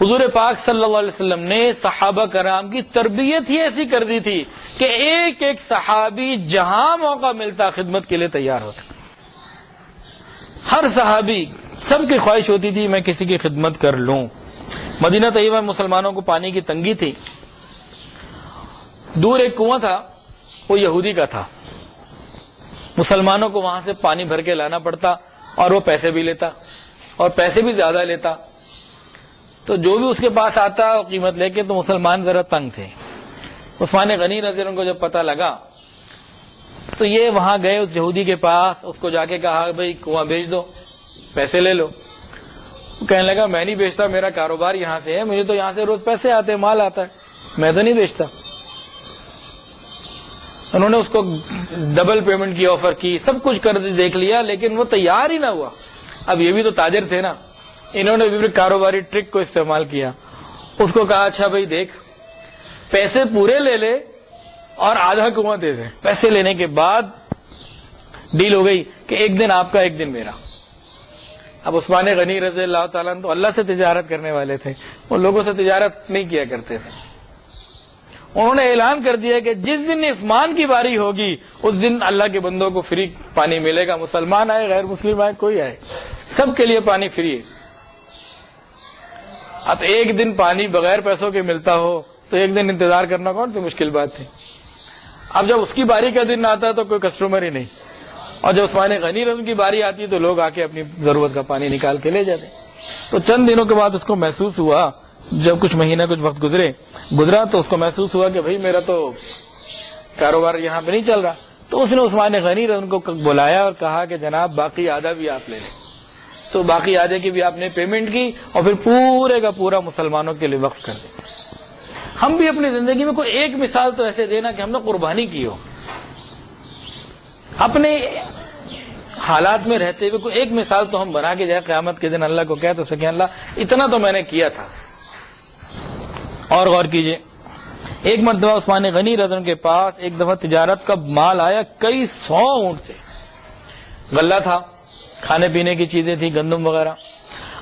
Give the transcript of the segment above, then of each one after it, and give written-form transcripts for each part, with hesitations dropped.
حضور پاک صلی اللہ علیہ وسلم نے صحابہ کرام کی تربیت ہی ایسی کر دی تھی کہ ایک ایک صحابی جہاں موقع ملتا خدمت کے لیے تیار ہوتا. ہر صحابی سب کی خواہش ہوتی تھی میں کسی کی خدمت کر لوں. مدینہ طیبہ میں مسلمانوں کو پانی کی تنگی تھی. دور ایک کنواں تھا, وہ یہودی کا تھا. مسلمانوں کو وہاں سے پانی بھر کے لانا پڑتا اور وہ پیسے بھی لیتا اور پیسے بھی زیادہ لیتا. تو جو بھی اس کے پاس آتا قیمت لے کے, تو مسلمان ذرا تنگ تھے. عثمان غنی رضی اللہ عنہ کو جب پتہ لگا تو یہ وہاں گئے اس یہودی کے پاس, اس کو جا کے کہا بھائی کنواں بیچ دو, پیسے لے لو. وہ کہنے لگا میں نہیں بیچتا, میرا کاروبار یہاں سے ہے, مجھے تو یہاں سے روز پیسے آتے ہیں, مال آتا ہے, میں تو نہیں بیچتا. انہوں نے اس کو ڈبل پیمنٹ کی آفر کی, سب کچھ کر دیکھ لیا, لیکن وہ تیار ہی نہ ہوا. اب یہ بھی تو تاجر تھے نا, انہوں نے بھی کاروباری ٹرک کو استعمال کیا. اس کو کہا اچھا بھائی دیکھ, پیسے پورے لے لے اور آدھا کنواں دے دے. پیسے لینے کے بعد ڈیل ہو گئی کہ ایک دن آپ کا ایک دن میرا. اب عثمان غنی رضی اللہ تعالیٰ تو اللہ سے تجارت کرنے والے تھے, وہ لوگوں سے تجارت نہیں کیا کرتے تھے. انہوں نے اعلان کر دیا کہ جس دن عثمان کی باری ہوگی اس دن اللہ کے بندوں کو فری پانی ملے گا. مسلمان آئے غیر مسلم آئے کوئی آئے, سب کے لیے پانی فری ہے. اب ایک دن پانی بغیر پیسوں کے ملتا ہو تو ایک دن انتظار کرنا کون سی مشکل بات تھی. اب جب اس کی باری کا دن آتا تو کوئی کسٹمر ہی نہیں, اور جب عثمان غنی رضی کی باری آتی تو لوگ آ کے اپنی ضرورت کا پانی نکال کے لے جاتے. تو چند دنوں کے بعد اس کو محسوس ہوا, جب کچھ مہینہ کچھ وقت گزرا تو اس کو محسوس ہوا کہ بھائی میرا تو کاروبار یہاں پہ نہیں چل رہا. تو اس نے عثمان غنی رضی کو بلایا اور کہا کہ جناب باقی آدھا بھی آپ لے لیں. تو باقی آدھے کی بھی آپ نے پیمنٹ کی اور پھر پورے کا پورا مسلمانوں کے لیے وقف کر دیا. ہم بھی اپنی زندگی میں کوئی ایک مثال تو ایسے دینا کہ ہم نے قربانی کی ہو. اپنے حالات میں رہتے ہوئے کوئی ایک مثال تو ہم بنا کے جائے, قیامت کے دن اللہ کو کہہ تو سکیں اللہ اتنا تو میں نے کیا تھا. اور غور کیجئے, ایک مرتبہ عثمان غنی رضی اللہ کے پاس ایک دفعہ تجارت کا مال آیا, کئی 100 اونٹ سے. غلہ تھا, کھانے پینے کی چیزیں تھی, گندم وغیرہ.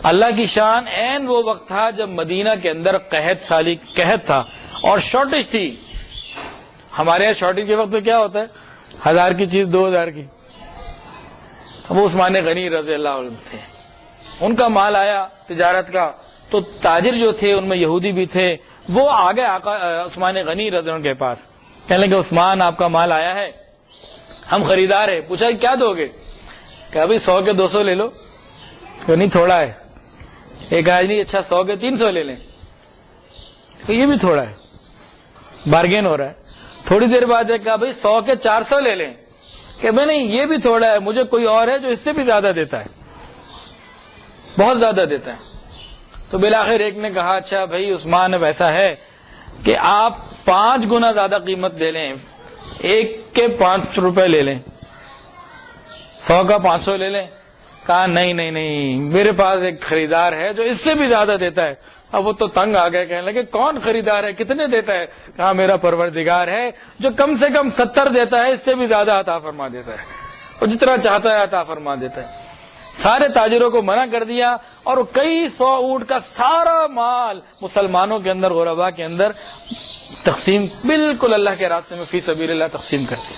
اللہ کی شان, عین وہ وقت تھا جب مدینہ کے اندر قحط تھا اور شارٹیج تھی. ہمارے یہاں شارٹیج کے وقت میں کیا ہوتا ہے, 1000 کی چیز 2000 کی. وہ عثمان غنی رضی اللہ عنہ تھے, ان کا مال آیا تجارت کا. تو تاجر جو تھے ان میں یہودی بھی تھے, وہ آگے عثمان غنی رضی اللہ عنہ کے پاس کہنے لگے عثمان آپ کا مال آیا ہے, ہم خریدار ہیں. پوچھا کیا دو گے؟ کہا بھائی 100 کے 200 لے لو. کہ نہیں تھوڑا ہے. ایک آج نہیں, اچھا 100 کے 300 لے لیں. کہ یہ بھی تھوڑا ہے, بارگین ہو رہا ہے. تھوڑی دیر بعد کہا بھائی 100 کے 400 لے لیں. کہ بھائی نہیں یہ بھی تھوڑا ہے, مجھے کوئی اور ہے جو اس سے بھی زیادہ دیتا ہے, بہت زیادہ دیتا ہے. تو بالآخر ایک نے کہا اچھا بھائی عثمان اب ایسا ہے کہ آپ 5 گنا زیادہ قیمت لے لیں, 1 کے 5 روپے لے لیں, 100 کا 500 لے لیں. کہا نہیں میرے پاس ایک خریدار ہے جو اس سے بھی زیادہ دیتا ہے. اب وہ تو تنگ آ گئے, کہنے لگے کون خریدار ہے, کتنے دیتا ہے؟ کہا میرا پروردگار ہے جو کم سے کم 70 دیتا ہے, اس سے بھی زیادہ عطا فرما دیتا ہے, اور جتنا چاہتا ہے عطا فرما دیتا ہے. سارے تاجروں کو منع کر دیا اور کئی 100 اونٹ کا سارا مال مسلمانوں کے اندر, غربا کے اندر تقسیم, بالکل اللہ کے راستے میں فی سبیل اللہ تقسیم کر دیا.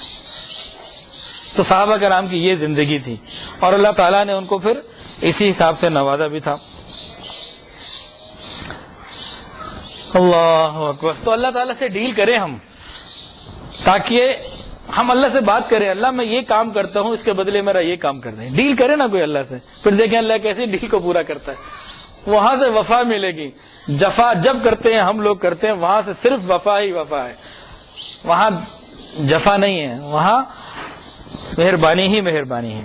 تو صحابہ کرام کی یہ زندگی تھی, اور اللہ تعالیٰ نے ان کو پھر اسی حساب سے نوازا بھی تھا. اللہ اکبر. تو اللہ تعالیٰ سے ڈیل کریں ہم, تاکہ ہم اللہ سے بات کریں, اللہ میں یہ کام کرتا ہوں, اس کے بدلے میرا یہ کام کر دیں. ڈیل کرے نا کوئی اللہ سے, پھر دیکھیں اللہ کیسے ڈیل کو پورا کرتا ہے. وہاں سے وفا ملے گی. جفا جب کرتے ہیں ہم لوگ کرتے ہیں, وہاں سے صرف وفا ہی وفا ہے, وہاں جفا نہیں ہے, وہاں مہربانی ہی مہربانی ہے.